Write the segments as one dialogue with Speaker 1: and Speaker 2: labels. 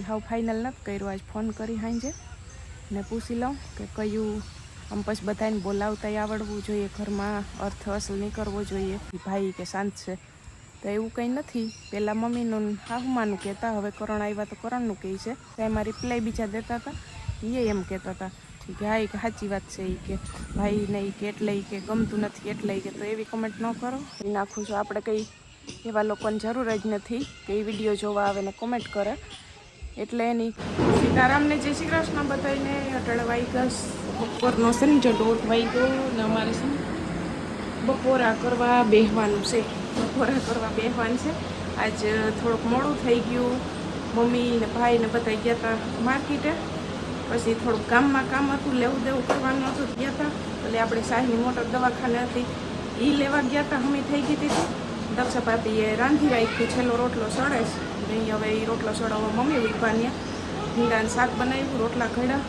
Speaker 1: હાવ final નથી કર્યું. આજ ફોન કરી હાંજે ને પૂછી લઉં કે કયું આમ પછી બધાને બોલાવતા આવડવું જોઈએ, ઘરમાં અર્થ અસલ નહીં કરવો જોઈએ. ભાઈ કે શાંત છે તો એવું કંઈ નથી. પહેલાં મમ્મીનું હાહુમાનું કહેતા, હવે કરણ આવ્યા તો કરણનું કહે છે. તો એમાં રિપ્લાય બીજા દેતા હતા, એ એમ કહેતા હતા કે હા કે સાચી વાત છે, એ કે ભાઈ નહીં કે એટલે કે ગમતું નથી એટલે કે. તો એવી કમેન્ટ ન કરો. એ નાખું છું આપણે કંઈ એવા લોકોની જરૂર જ નથી કે એ વિડીયો જોવા આવે ને કોમેન્ટ કરે. એટલે એની સીતારામને જય શ્રી કૃષ્ણ બધાને. અટળ વાગ્યા બપોરનો છે ને, જો 1:30 વાગ્યો ને અમારે છે બપોરા કરવા બેસવાનું છે. બપોરા કરવા બેસવાનું છે. આજ થોડુંક મોડું થઈ ગયું. મમ્મી ને ભાઈ ને બધા ગયા હતા માર્કેટે. પછી થોડુંક ગામમાં કામ હતું, લેવું દેવું કરવાનું હતું, ગયા હતા. એટલે આપણે શાહીની મોટર દવાખાને હતી એ લેવા ગયા હતા. હમી થઈ ગઈ હતી. દક્ષપાતીએ રાંધી રાખ્યું, છેલ્લો રોટલો સળે છે. નહીં હવે એ રોટલો સળાવવા મમ્મી ઉપાન્યા. ભીંડાનું શાક બનાવ્યું, રોટલા ઘડ્યા.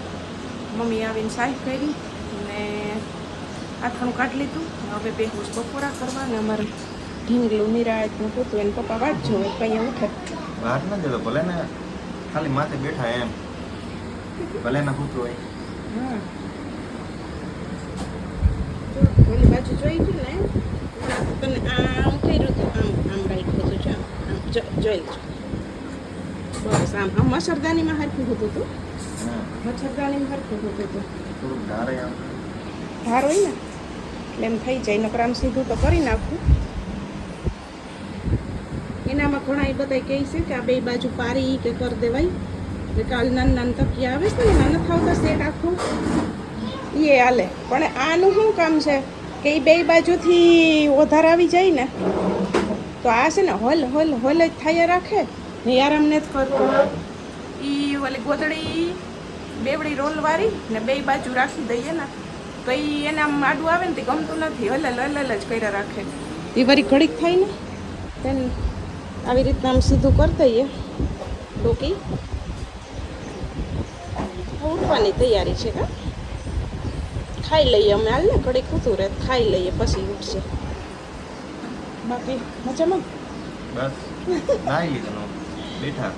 Speaker 1: મમ્મી આવીને શાક કરી ને આથાણું કાઢી લીધું. હવે બેહું બપોરા કરવા. ને અમારે ઢીંગલું નિરાયતનું હતું. એને પપ્પા વાત જોવે કંઈ ઉઠે
Speaker 2: વાત ન જતો ભલે ને, ખાલી માથે બેઠા એમ ભલે ને પૂછવું હોય.
Speaker 1: હા ઓલી બાજુ જોઈ ગયું ને, તને આમ કર્યું હતું, આમ રાખ્યું હતું. જો આમ જોઈ બસ આમ મચ્છરદાનીમાં હરખું હોતું હતું. મચ્છરદાનીમાં હરખું હોતું હતું.
Speaker 2: થોડુંક ધારે
Speaker 1: ધાર હોય ને એટલે એમ થઈ જાય. નકર આમ સીધું તો કરી નાખું. એનામાં ઘણા એ બધા કહે છે કે આ બે બાજુ પારી કે કરી દેવાય. એટલે કાલ નાના નાના તકિયા આવે છે ને, નાના થાવતા સેટ આખું એ હાલે. પણ આનું શું કામ છે કે એ બે બાજુથી વધાર આવી જાય ને તો આ છે ને હોલ હોલ હોલ જ થયા રાખે ને. આરામ નથી કરતો. એ ઓલી ગોદડી બેવડી રોલવાળી ને બે બાજુ રાખી દઈએ ને તો એને આમ આડું આવે ને તે ગમતું નથી. હલલ જ કર્યા રાખે. એ વળી ઘડીક થાય ને તેને આવી રીતના આમ સીધું કરી દઈએ. ડોકી ઉઠવાની તૈયારી છે. કા ખાઈ લઈએ અમે. હાલ ને ઘડીક ઉતું રહે, ખાઈ લઈએ પછી ઉઠશે. બાકી મજામાં
Speaker 2: બસ નાઈ લીધું બેઠા.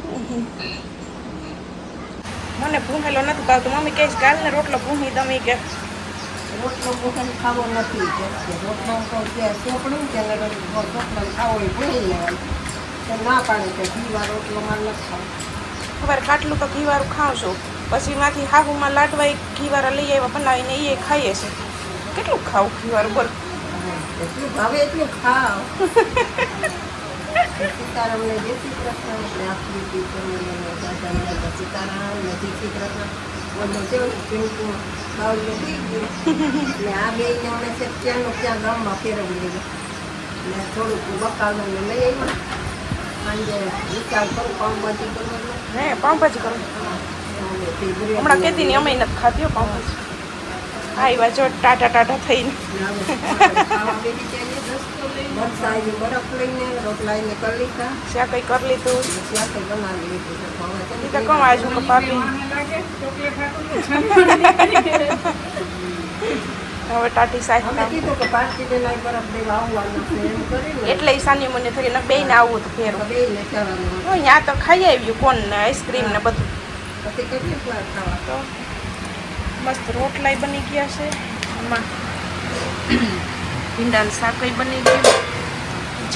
Speaker 1: મને ભૂંહેલો નથી ભાવતો. મમ્મી કહે કાલ ને રોટલો ભૂંહી દમી કે
Speaker 3: રોટલો પોતાને ખાવો નથી. રોટલો તો ત્યાં ચોપડું કે રોટલો ખાવો એ ભૂલી લેવાનું. તો ના પાડે કે ઘીવા રોટલો મારે નથી ખાવો.
Speaker 1: ખબર કાટલું તો ઘીવાળું ખાઉં છું. પછી માંથી હાહુમાં લાડવા ઘીવાળા લઈ આવ્યા બનાવીને એ ખાઈએ છે. કેટલું ખાવું ઘીવાળું બોલ?
Speaker 3: એટલું ભાવે એટલું ખાવ. સીતારામને જય શ્રી કૃષ્ણ. આપણે આપણી સીતારામ ને જય શ્રી કૃષ્ણ બોલો છે. ચીમકું બાવલું થઈ ગયું ને આ બે ને અમે છે ત્યાંનું ત્યાં ગામમાં ફેરવી લીધું ને થોડુંક બકાલું ને લઈ આવ્યા. સાંજે વિચાર કરું પાઉંભાજી કરવાનું.
Speaker 1: હે પાઉંભાજી કરો? હમણાં કહેતી નહીં, અમે નથી ખાતી પાઉંભાજી. આવ્યા જો ટાટા ટાટા થઈને.
Speaker 3: બરફ લઈને રોટલા એને કરી લીધા.
Speaker 1: શા કંઈ કરી લીધું?
Speaker 3: ત્યાં કંઈ બનાવી લીધું.
Speaker 1: એ તો કહું આજુ ભાભી હવે ટાટી સાહેબ
Speaker 3: અમે કીધું કે પાર્ટી પેલા બરફ દેવા આવવાનું છે એમ કરીને
Speaker 1: એટલે સાની મને થઈ ને બે ને આવવું હતું ફેર.
Speaker 3: બે ને કહેવાનું
Speaker 1: ત્યાં તો ખાઈ આવ્યું કોણ ને આઈસ્ક્રીમ ને બધું.
Speaker 3: પછી કેટલી વાર ખાવા
Speaker 1: તો મસ્ત રોટલાય બની ગયા છે. એમાં ભીંડાનું શાકય બની ગયું.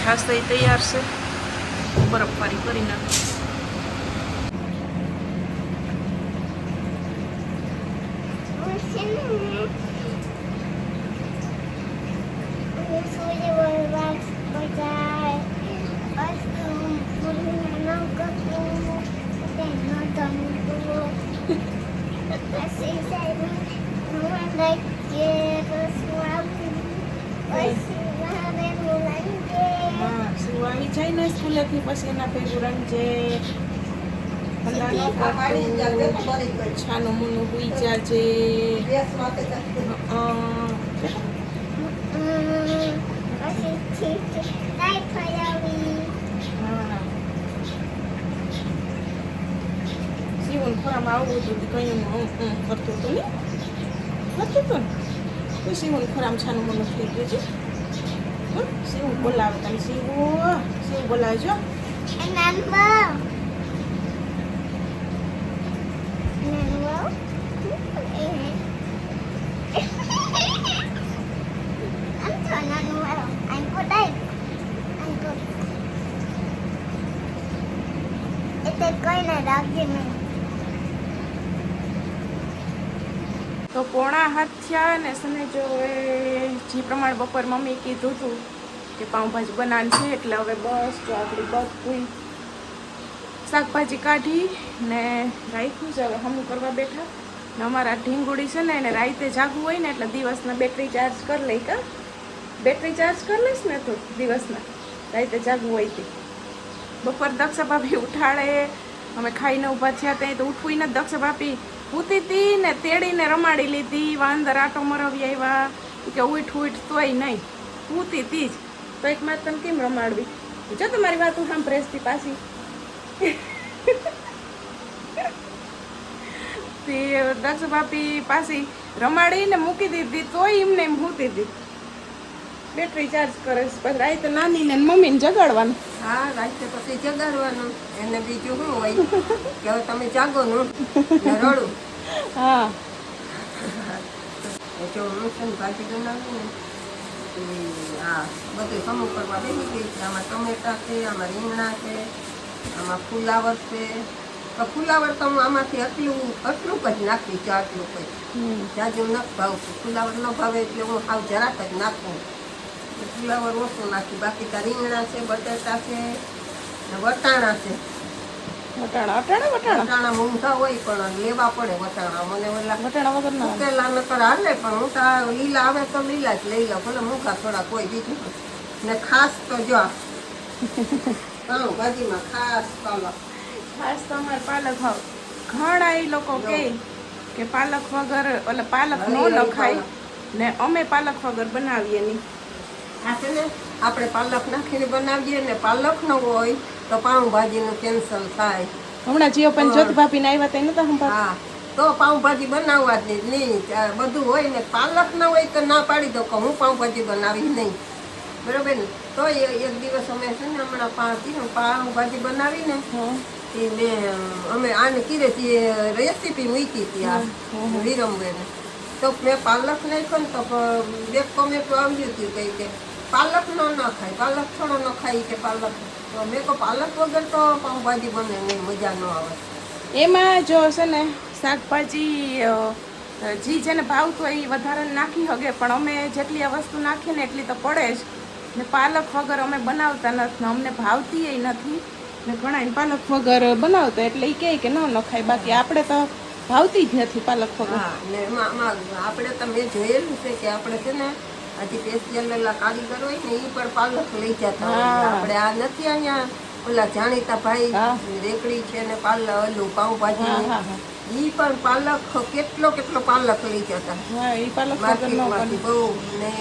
Speaker 1: છાશ તૈયાર છે. બરફવાળી કરી નાખી. આવી જાય ને સ્કૂલેથી પછી એના ભેગું રંજે છાનું મુનું હુઈ જાજે. શિવન ખોરામાં આવવું હતું કયું કરતું હતું ને કરતું હતું ને તો શિવન ખોરામ છાનું મુનું થઈ ગયું છે. શિવ બોલાવે તમે. શિવ બોલાવજો. તો 6:45 થયા ને સને જો હવે જે પ્રમાણે બપોર મમ્મી કીધું હતું કે પાઉંભાજી બનાવવાની છે એટલે હવે બસ જો આપણી બધું શાકભાજી કાઢી ને રાખ્યું છે. હવે હમું કરવા બેઠા ને અમારા ઢીંગુડી છે ને એને રાતે જાગવું હોય ને એટલે દિવસના બેટરી ચાર્જ કરી લઈ કા બેટરી ચાર્જ કરી લઈશ ને તો દિવસના રાતે જાગવું હોય તે બપોર દક્ષા ભાભી ઉઠાડે અમે ખાઈને ઊભા થયા ત્યાં તો ઉઠવું નથી. દક્ષા ભાભી ઉતી હતી ને તેડીને રમાડી લીધી વાંદર આટો મરવી આવ્યા કે ઉઠ તોય નહીં ઉતી હતી જ તો એક માત તને કેમ રમાડવી જો તમારી વાત હું સાંભળેશથી પાછી તે દક્ષ ભાભી પાછી રમાડીને મૂકી દીધી તોય એમને એમ હોતી હતી બેટરી ચાર્જ કરે છે. પછી રાતે નાની ને મમ્મીને જગાડવાનું.
Speaker 3: હા રાતે પછી જગાડવાનું એને બીજું શું હોય કે હવે તમે જાગો નું ને રડું.
Speaker 1: હા
Speaker 3: જો હું છે ને ભાજી બનાવી ને હા બધું સમૂહ કરવા બેસી ગઈ છે. આમાં ટમેટા છે, આમાં રીંગણા છે, આમાં ફુલાવર છે. તો ફુલાવર તો હું આમાંથી આટલું જ નાખી છે. આટલું કંઈ જાજુ નથી ભાવતું. ફુલાવર ન ભાવે એટલે હું સાવ જરાક જ નાખું. ફુલાવર ઓછું નાખી. બાકી ત્યાં રીંગણા છે, બટાટા છે ને વટાણા છે. વટાણા મૂંગા હોય પણ લેવા પડે વટાણા. મને ઓલા
Speaker 1: વટાણા વગર ના
Speaker 3: ઉકેલા નકર હાલે પણ હું તો લીલા આવે તો લીલા જ લઈ લઉં. ભલે મૂંગા થોડા કોઈ બીજું ને ખાસ તો જો ભાજીમાં ખાસ
Speaker 1: તો અમારે પાલક ભાવ ઘણા એ લોકો કહે કે પાલક વગર એટલે પાલક ન નખાય ને અમે પાલક વગર બનાવીએ નહીં.
Speaker 3: આ છે ને આપણે પાલક નાખીને બનાવીએ ને પાલક ન હોય તો પાઉંભાજીનું કેન્સલ થાય.
Speaker 1: હમણાં જીઓ પણ જ્યોતિ ભાભી ને આવ્યા ત્યાં નતા સંભાળ.
Speaker 3: હા તો પાઉંભાજી બનાવવા જ નહીં. બધું હોય ને પાલક ન હોય તો ના પાડી દો કે હું પાઉંભાજી બનાવી નહીં. બરોબર ને તો એક દિવસ અમે છે ને હમણાં પાઉંભાજી બનાવીને અમે આને કીધે રેસીપી મૂકી હતી આ વિરમબેને. તો મેં પાલક નાખ્યો ને તો બે કોમેન્ટ આવ્યું હતું કંઈ કે પાલક ન ખાય, પાલક થોડો ન ખાય કે પાલક. તો મેં કહું પાલક વગર તો પાઉંભાજી બને નહીં, મજા ન આવે.
Speaker 1: એમાં જો છે ને શાકભાજી જી જેને ભાવતું હોય એ વધારે નાખી શકે પણ અમે જેટલી આ વસ્તુ નાખીએ ને એટલી તો પડે જ ને પાલક વગર અમે બનાવતા નથી ને અમને ભાવતી એ નથી ને ઘણા પાલક વગર બનાવતા એટલે એ કહે કે ન ખાય. બાકી આપણે તો ભાવતી જ નથી પાલક વગર.
Speaker 3: હા ને આપણે તો મેં જોયેલું છે કે આપણે છે ને હજી સ્પેશિયલ કારીગર હોય ને એ પણ પાલક લઈ જતા હોય. આપણે આ નથી અહીંયા ઓલા જાણીતા ભાઈ રેકડી છે ને ઓલું પાઉંભાજી ઈ પણ પાલક કેટલો પાલક લઈ જતા.
Speaker 1: હા એ પાલક
Speaker 3: માર્કેટમાંથી બહુ ને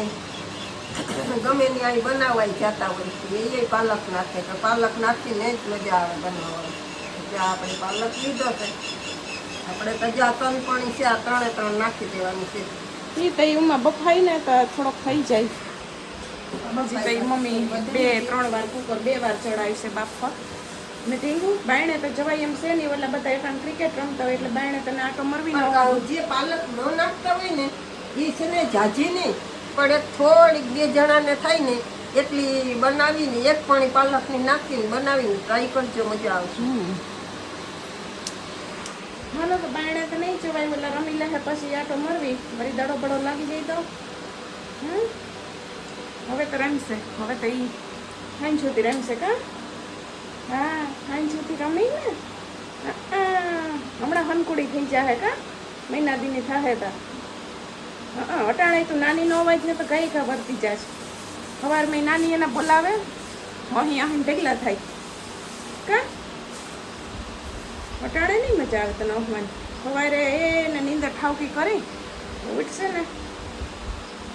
Speaker 3: ગમે ત્યાં બનાવાઈ જતા હોય એ પાલક નાખે તો પાલક નાખીને જ મજા આવે બનાવવાની. એટલે આપણે પાલક લીધો છે આપણે તો જ્યાં 3 પાણી છે આ 3 નાખી દેવાની છે.
Speaker 1: એ તો એમાં બફાઈ ને તો થોડોક થઈ જાય. પછી તો મમ્મી 2-3 વાર કુકર 2 વાર ચડાવી છે બાફવા ને ઢીંગું બાયણે તો જવાય એમ છે નહીં. એટલે બધા એકણ ક્રિકેટ રમતા હોય એટલે બાયણે તને આટો મરવી ન
Speaker 3: જે પાલક ન નાખતા હોય ને એ છે ને જાજી નહીં પણ થોડીક 2 જણાને થાય ને એટલી બનાવીને 1 પાણી પાલકની નાખીને બનાવીને ટ્રાય કરજો, મજા આવશે.
Speaker 1: હાલો તો બાયણે તો નહીં જવાય એટલે રમી લે પછી આટો મરવી વળી દડો બડો લાગી જાય તો હવે તો રમશે. હવે તો એ હાઈન સુધી રમશે કા. હા હાઈન સુધી રમી ને હમણાં હનકુડી થઈ જાય કા મહિના દીની થાય તા. અટાણે તું નાની નો અવાજ ને તો કઈ કા વર્તી જાય. સવારમાં નાની એને બોલાવે અહીં અહીં ઢગલા થાય કા. અટાણે નહીં મજા આવે તને અહવાની. સવારે એને નીંદર ઠાવકી કરી ઉઠશે ને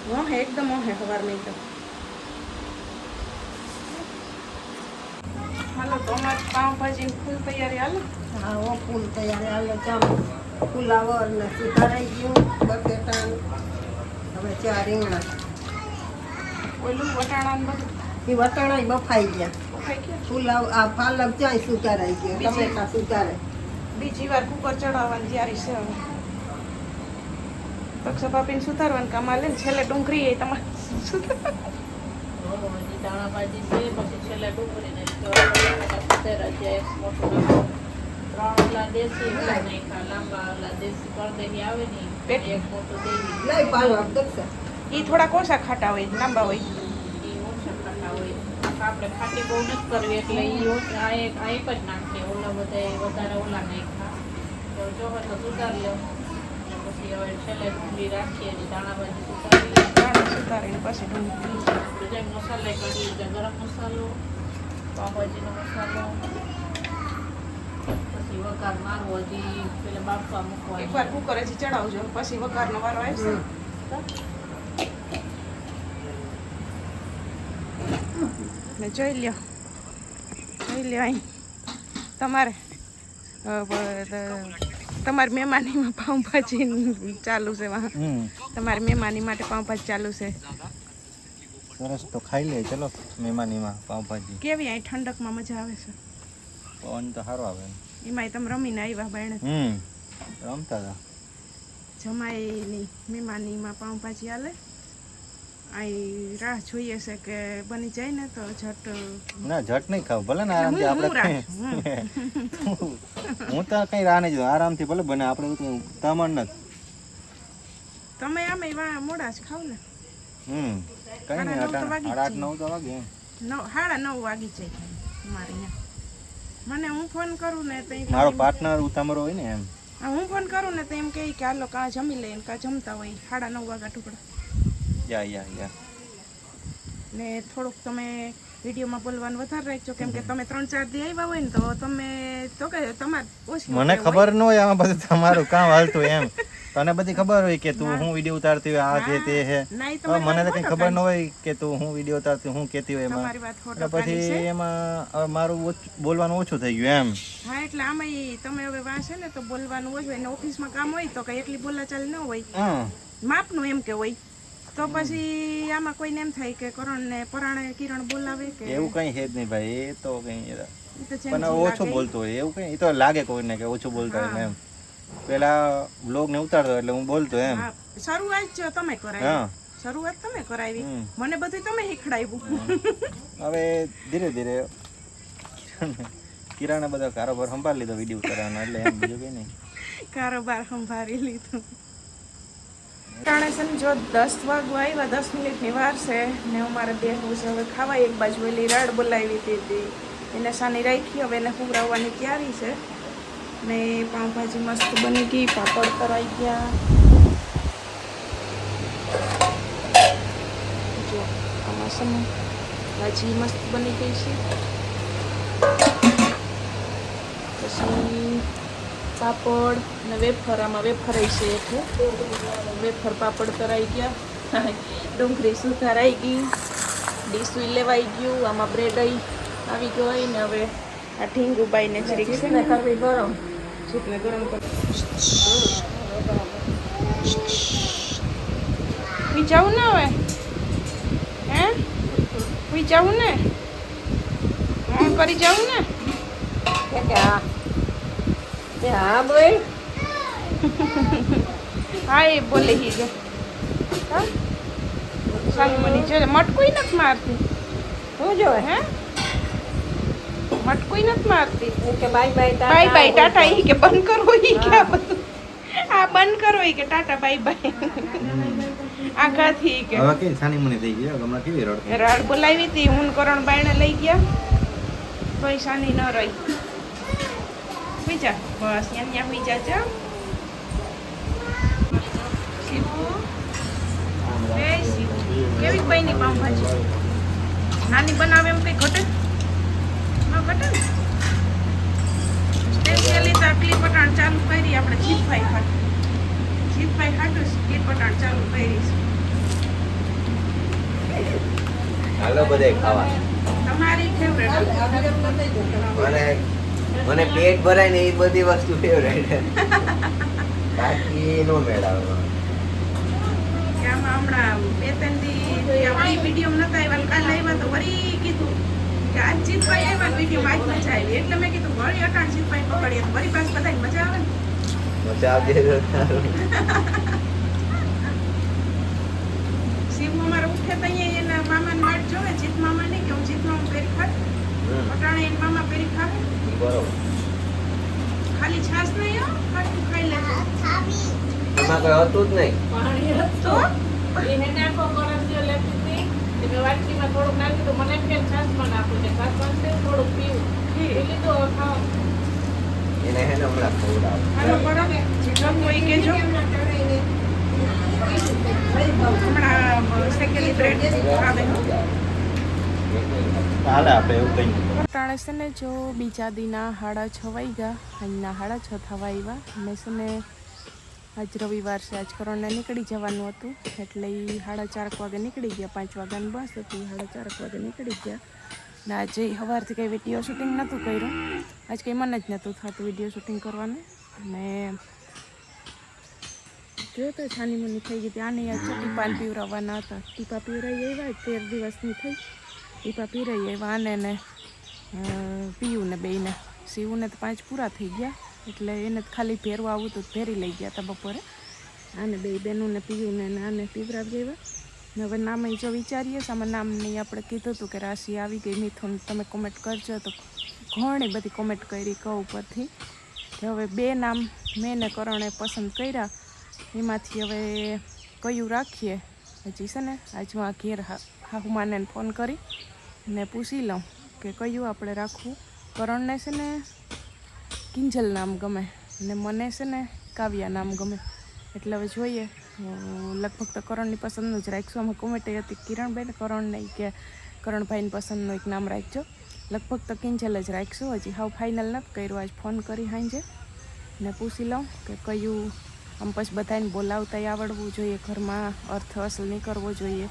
Speaker 1: મોહે એકદમ મોહે સવારમાં તો. હાલો તો અમારે પાઉંભાજી ફૂલ તૈયારી હાલો.
Speaker 3: હા ઓ ફૂલ તૈયાર હાલે ચામ ફુલાવર ને સુધારાઈ ગયું બટેટા. હવે 4 રીંગણા
Speaker 1: ઓલું વટાણા ને બધું
Speaker 3: એ વટાણા બફાઈ ગયા.
Speaker 1: ખાઈ ગયા.
Speaker 3: ફુલાવ આ પાલક જાય સુધારાઈ ગયો, ટમેટા સુધારે.
Speaker 1: બીજી વાર કુકર ચડાવવાની તૈયારી છે હવે. દક્ષા ભાભીને સુધારવાનું કામ આલે ને છેલ્લે ડુંગળી એ તમારે
Speaker 4: ત્રણ ઓલા દેશી ઓલા નાખ્યા, લાંબા ઓલા દેશી કરદેની આવે ને ઈ.
Speaker 1: પેટ.
Speaker 4: એક મોટું દેવી
Speaker 3: નહીં પાલો આપશે
Speaker 1: એ થોડાક ઓછા ખાટા હોય લાંબા હોય.
Speaker 4: ઈ ઓછા ખાટા હોય. આપણે ખાટી બહુ નથી કરવી એટલે ઈ ઓછા આ એક જ નાખીએ. ઓલા બધા વધારે ઓલા નાખ્યા. તો જો હવે તો સુધારી લો. પછી હવે છેલ્લે ડુંગળી રાખીએ અને ધાણા ભાજી સુધારી લઈએ.
Speaker 1: દાણા સુધારીને પછી ડુંગળી.
Speaker 4: આપણે જેમ મસાલા કરીએ રીતે ગરમ મસાલો, પાવભાજીનો મસાલો, પછી વઘાર મારવો, હજી પેલા બાફવા મૂકવા.
Speaker 1: એકવાર કુકર હજી ચડાવજો પછી વઘારનો વારો આવશે. ને જોઈ લ્યો અહીં તમારે તમારી મહેમાનીમાં પાઉંભાજી ચાલુ છે તમારી મહેમાની માટે પાઉંભાજી ચાલુ છે.
Speaker 2: સરસ તો ખાઈ લે ચલો મહેમાનીમાં પાવભાજી.
Speaker 1: કેવી અહીં ઠંડકમાં મજા આવે છે.
Speaker 2: પવન તો સારો આવે.
Speaker 1: એમાંય તમે રમીને આવ્યા બાયણે
Speaker 2: રમતા હતા.
Speaker 1: જમાઈની મહેમાનીમાં પાઉંભાજી હાલે. અહીં રાહ જોઈએ છે કે બની જાય ને તો ઝટ.
Speaker 2: ના ઝટ નહીં ખાવ ભલે ને આરામથી આપણે હું તો કઈ રાહ નહીં જોઉં આરામથી ભલે બને આપણે તો તામણ નથી.
Speaker 1: તમે આમે મોડા જ ખાવ ને.
Speaker 2: કઈ નહીં 8-9 તો વાગે એમ.
Speaker 1: 9:30 વાગી જાય મારે ત્યાં. મને હું ફોન કરું ને તો
Speaker 2: મારો પાર્ટનર ઉતામરો હોય ને એમ.
Speaker 1: હું ફોન કરું ને તો એમ કહે કે હાલો કાં જમી લઈએ કાં જમતા હોય 9:30 વાગ્યા ટુકડા.
Speaker 2: યા
Speaker 1: ને થોડુંક તમે વિડીયોમાં બોલવાનું વધારે રાખજો કેમ કે તમે 3-4 દી આવ્યા હોય ને તો તમે તો કે તમારે ઓછી
Speaker 2: મને ખબર ન હોય આમાં બધું તમારું કામ હાલતું એમ. તને બધી ખબર હોય કે તું હું વિડીયો ઉતારતી હોય આ છે તે છે. મને તો કઈ ખબર ન હોય કે તું હું વિડીયો ઉતારતી હું કેતી હોય એમાં. પછી એમાં મારું બોલવાનું ઓછું થઈ ગયું એમ.
Speaker 1: હા એટલે આમાં તમે હવે વાંચે ને તો બોલવાનું ઓછું હોય ને ઓફિસમાં કામ હોય તો કઈ એટલી બોલાચાલ ન હોય માપનું એમ કે હોય તો પછી આમાં કોઈને એમ થાય કે કરણ ને પરાણે કિરણ બોલાવે કે
Speaker 2: એવું કઈ હે જ નહીં ભાઈ. એ તો કઈ પણ ઓછું બોલતો હોય એવું કઈ. એ તો લાગે કોઈને કે ઓછું બોલતા હોય એમ. પેલા બ્લોગ ને ઉતારતો એટલે હું બોલતો એમ.
Speaker 1: શરૂઆત જો તમે કરાવી. શરૂઆત તમે કરાવી. મને બધું તમે શીખડાવ્યું.
Speaker 2: હવે ધીરે ધીરે કિરાણા બધા કારોબાર સંભાળી લીધો વિડીયો ઉતારવાનો એટલે એમ બીજું કઈ નહીં.
Speaker 1: કારોબાર સંભાળી લીધું. ટાણેસન જો 10 વાગવા આવ્યા 10 મિનિટની વાર છે ને અમારે બેહવું છે હવે ખાવા. એક બાજુ એલી રાડ બોલાવી હતી એને સાની રાખી હવે એને હુવરાવવાની તૈયારી છે. ને પાઉંભાજી મસ્ત બની ગઈ પાપડ કરાઈ ગયા. જો આમાં ભાજી મસ્ત બની ગઈ છે. પછી પાપડ ને વેફર આમાં વેફર છે એટલે વેફર પાપડ કરાઈ ગયા. ડુંગળી સુધારાઈ ગઈ. ડીસુઈ લેવાઈ ગયું. આમાં બ્રેડ આવી ગઈ ને હવે આ ઢીંગુ બાઈને જરીક છે ને
Speaker 3: કરવી ગરમ
Speaker 1: સૂપને ગરમ કરી વિચાવું ને હવે હે વિચાવું ને હું કરી જાઉં ને
Speaker 3: હા બોલ
Speaker 1: હા એ બોલે હી જો હા સારું બની છે મટકુઈ નથી મારતી.
Speaker 3: શું જોવે
Speaker 1: હે મટકુઈ નથી મારતી.
Speaker 3: કે bye bye
Speaker 1: bye bye tata ઈ કે બંધ કરો ઈ કે આ બધું આ બંધ કરો ઈ કે ટાટા બાય બાય આઘાથી કે
Speaker 2: હવે કે સાની મને થઈ ગઈ હમણાં કેવી રડ
Speaker 1: રાડ બોલાવી હતી હું કરણ બાયણે લઈ ગયા પૈસાની ન રહી. વિચાર બસ ત્યાં વિચાર છે. કેવી બની પાઉંભાજી નાની બનાવે એમ કઈ ઘટે ન ઘટે ને. સ્પેશિયલી તો ક્લી પટાણ ચાલુ કરી આપણે ચીપફાઈ ખાટું ક્લી પટાણ ચાલુ કરી છે.
Speaker 5: હાલો બધાય ખાવા.
Speaker 1: તમારી ફેવરેટ
Speaker 5: મને પેટ ભરાય ને એ બધી વસ્તુ ફેવરેટ. બાકી નો મેળાવે.
Speaker 1: આમાં હમણાં 2-3 દી આપણી વિડીયો નતા આવ્યા કાલે આવ્યા તો વળી કીધું કે આજ જીતભાઈ આવ્યા વિડીયો આજ મજા આવી એટલે મેં કીધું વળી અટાણ જીતભાઈ પકડીએ તો વળી પાસ બધાને મજા આવે ને.
Speaker 5: મજા આવતી
Speaker 1: શિવ અમારે ઉઠે તો અહીંયા એના મામાને વાટ જોવે જીત મામા નહીં કે હું જીત મામા પેરી ખાત અટાણે એની મામા પેરી ખાવે.
Speaker 5: બરોબર.
Speaker 1: ખાલી છાશ નહીં હો, ખાટું ખાઈ લેજો.
Speaker 5: એમાં કઈ હતું જ નહીં.
Speaker 4: પાણી હતું. એને નાખો કરંજીઓ લેતી હતી. તે મેં વાટકીમાં થોડુંક નાખ્યું તો મને એમ કે છાશમાં નાખું છે. છાશમાં છે થોડુંક પીવું. પી લીધું હવે ખાઓ.
Speaker 5: એને હે ને હમણાં ખવડાવો.
Speaker 1: હાલો કરો ને, જે ગમતું હોય એ કહેજો. હમણાં શેકેલી બ્રેડ આવે.
Speaker 2: હાલે આપણે એવું કંઈ
Speaker 1: અટાણે છે ને જો બીજા દીના 6:30 વાગ્યા, અહીંના 6:30 થવા આવ્યા. મેં છે ને આજ રવિવાર છે, આજ કરણને નીકળી જવાનું હતું એટલે એ 4:30 વાગે નીકળી ગયા. 5 વાગ્યાની બસ હતી, 4:30 વાગે નીકળી ગયા. ને આજે સવારથી કંઈ વિડીયો શૂટિંગ નહોતું કર્યું. આજ કંઈ મન જ નહોતું થતું વિડીયો શૂટિંગ કરવાનું. ને જોયું તો છાની મની થઈ ગઈ હતી. આને આજ ટીપાને પીવરાવવાના હતા. ટીપા પીવરાઈ આવ્યા, 13 દિવસની થઈ. ટીપા પીવરાઈ આવ્યા આને ને પીયું ને બેયને. શિવને તો 5 પૂરા થઈ ગયા એટલે એને ખાલી ભેરવા આવું તો ભેરી લઈ ગયા હતા બપોરે. આને બે બહેનોને પીયું ને આને પીવરાવી આવ્યા. ને હવે નામ જો વિચારીએ આમાં નામ નહીં. આપણે કીધું હતું કે રાશિ આવી ગઈ મિથુન, તમે કોમેન્ટ કરજો તો ઘણી બધી કોમેન્ટ કરી કહું ઉપરથી કે હવે 2 નામ મેં ને કરણે પસંદ કર્યા. એમાંથી હવે કયું રાખીએ હજી છે ને આજ હું આ ઘેર હાહુમાને ફોન કરી ને પૂછી લઉં કે કયું આપણે રાખવું. કરણને છે ને કિંજલ નામ ગમે ને મને છે ને કાવ્યા નામ ગમે. એટલે હવે જોઈએ, લગભગ તો કરણની પસંદનું જ રાખીશું. આમાં કોમેન્ટ હતી કિરણબેન કરણને કે કરણભાઈની પસંદનું એક નામ રાખજો. લગભગ તો કિંજલ જ રાખીશું. હજી હાવ ફાઇનલ નથી કર્યું. આજ ફોન કરી સાંજે ને પૂછી લઉં કે કયું. આમ પછી બધાને બોલાવતાય આવડવું જોઈએ, ઘરમાં અર્થ અસલ નહીં કરવો જોઈએ.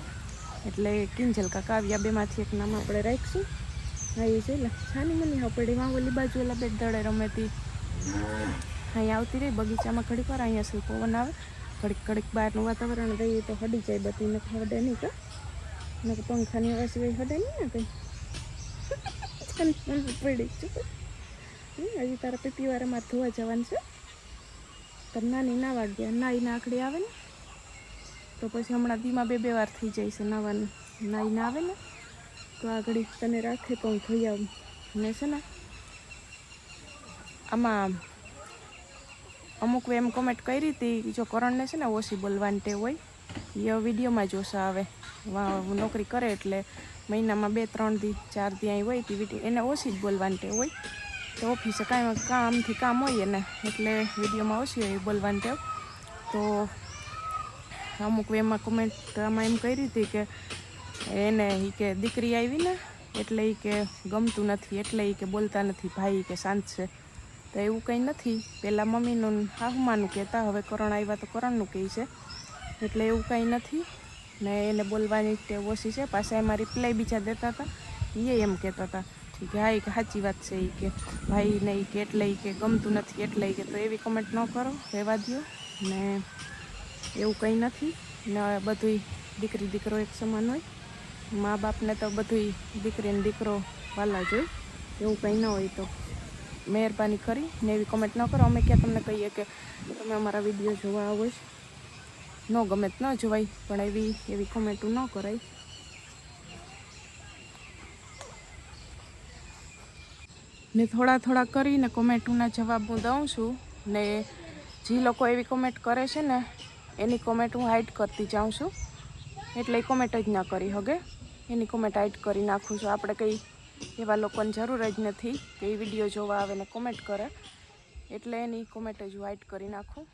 Speaker 1: એટલે કિંજલ કા કાવ્યા બેમાંથી એક નામ આપણે રાખીશું. હા એ છે છાની મની હા પડી વાં ઓલી બાજુ ઓલા બે દડે રમેતી અહીંયા આવતી રહી બગીચામાં ઘડીક વાર. અહીંયા શું પવન આવે ઘડીક ઘડીક બહારનું વાતાવરણ રહીએ તો હડી જાય બધી. ને હડે નહીં કા ને પંખાની હવા સિવાય હડે નહીં ને કંઈ. પડી હજી તારા પીપીવાળામાં ધોવા જવાનું છે. તો નાની નાવા ગયા, નાઈને આખડી આવે ને તો પછી હમણાં દીમાં 2 વાર થઈ જાય છે નાવાનું. નાઈને આવે ને તો આગળ તને રાખે તો હું ધોઈ આવું. ને છે ને આમાં અમુક એમ કોમેન્ટ કરી હતી જો કરણને છે ને ઓછી બોલવાની ટેવ હોય એ વિડીયોમાં જ ઓછા આવે. નોકરી કરે એટલે મહિનામાં 2-3 દી 4 દી અહીં હોય તે વિડીયો એને ઓછી જ બોલવાની ટેવ હોય. તો ઓફિસે કાંઈ કામથી કામ હોય ને એટલે વિડીયોમાં ઓછી હોય બોલવાની ટેવ. તો અમુક એમાં કોમેન્ટ આમાં એમ કરી હતી કે એને એ કે દીકરી આવી ને એટલે એ કે ગમતું નથી, એટલે એ કે બોલતા નથી ભાઈ કે શાંત છે. તો એવું કંઈ નથી. પહેલાં મમ્મીનું હાહુમાનું કહેતા, હવે કરણ આવ્યા તો કરણનું કહે છે. એટલે એવું કંઈ નથી ને એને બોલવાની ટેવ ઓછી છે. પાછા એમાં રિપ્લાય બીજા દેતા હતા એ એમ કહેતા હતા કે હા એ કે સાચી વાત છે. એ કે ભાઈ નહીં કે એટલે એ કે ગમતું નથી એટલે એ કે તો એવી કમેન્ટ ન કરો, રહેવા દો. ને એવું કંઈ નથી ને બધું દીકરી દીકરો એક સમાન હોય. મા બાપને તો બધું દીકરીને દીકરો વાલા જ હોય, એવું કંઈ ન હોય. તો મહેરબાની કરી ને એવી કમેન્ટ ન કરો. અમે ક્યાં તમને કહીએ કે તમે અમારા વિડીયો જોવા આવો છો, ન ગમે તો ન જોવાય, પણ એવી કમેન્ટો ન કરાય. ને થોડા કરીને કોમેન્ટોના જવાબ હું દઉં છું. ને જે લોકો એવી કોમેન્ટ કરે છે ને એની કોમેન્ટ હું હાઇડ કરતી જાઉં છું. એટલે એ કોમેન્ટ જ ના કરી શકે, એની કોમેન્ટ હાઇડ કરી નાખું છું. આપણે કંઈ એવા લોકોની જરૂર જ નથી કે એ વિડીયો જોવા આવે ને કોમેન્ટ કરે, એટલે એની કોમેન્ટ જ હું હાઇડ કરી નાખું.